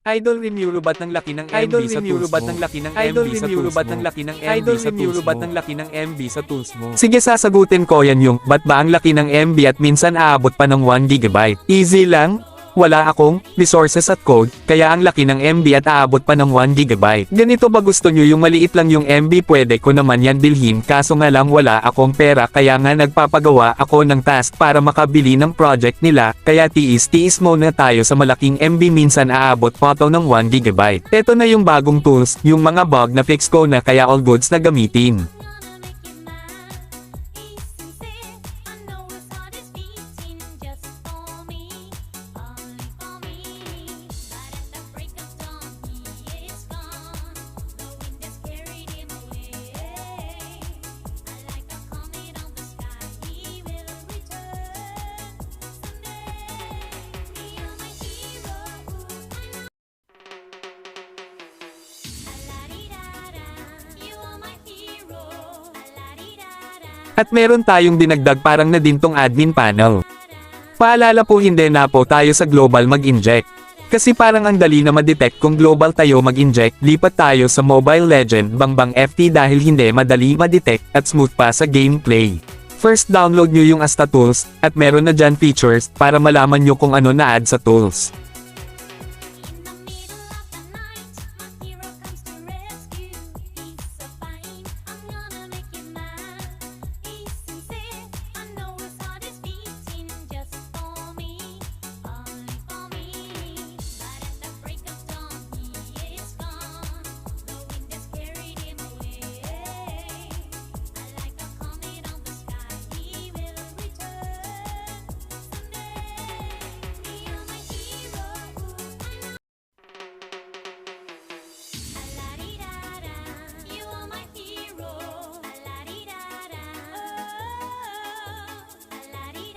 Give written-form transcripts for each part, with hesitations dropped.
Idol Remurubat ng laki ng MB sa tools mo. Idol Remurubat ng laki ng MB sa tools mo. ng laki ng MB sa tools mo. Sige, sasagutin ko yan yung, ba't ba ang laki ng MB at minsan aabot pa ng 1GB? Easy lang. Wala akong resources at code, kaya ang laki ng MB at aabot pa ng 1GB. Ganito ba gusto nyo yung maliit lang yung MB? Pwede ko naman yan bilhin, kaso nga lang wala akong pera, kaya nga nagpapagawa ako ng task para makabili ng project nila, kaya tiis-tiis muna tayo sa malaking MB, minsan aabot pa to ng 1GB. Eto na yung bagong tools, yung mga bug na fix ko na, kaya all goods na gamitin. At meron tayong dinagdag parang na din tong admin panel. Paalala po, hindi na po tayo sa global mag-inject. Kasi parang ang dali na ma-detect kung global tayo mag-inject, lipat tayo sa Mobile Legend Bangbang FT dahil hindi madali ma-detect at smooth pa sa gameplay. First, download nyo yung Asta Tools, at meron na dyan features para malaman nyo kung ano na add sa tools.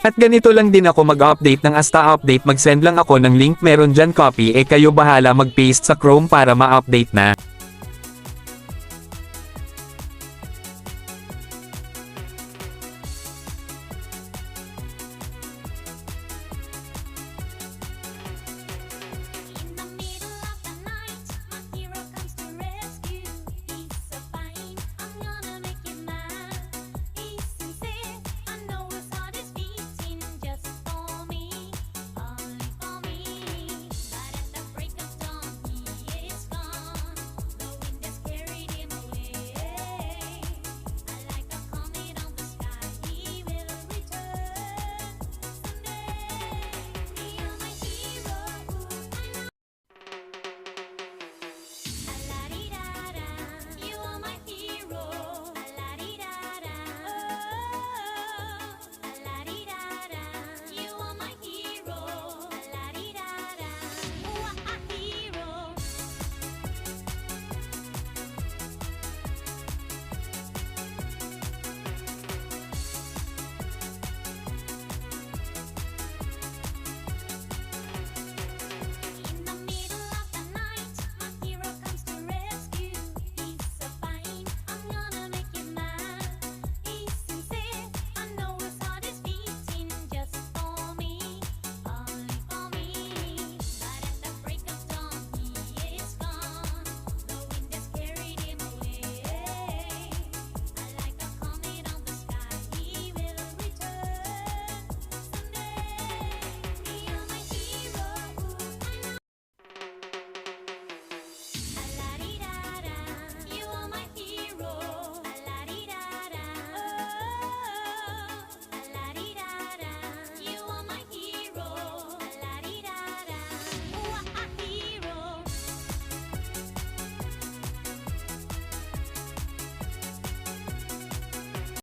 At ganito lang din ako mag-update ng Asta update, mag-send lang ako ng link, meron dyan copy, kayo bahala mag-paste sa Chrome para ma-update na.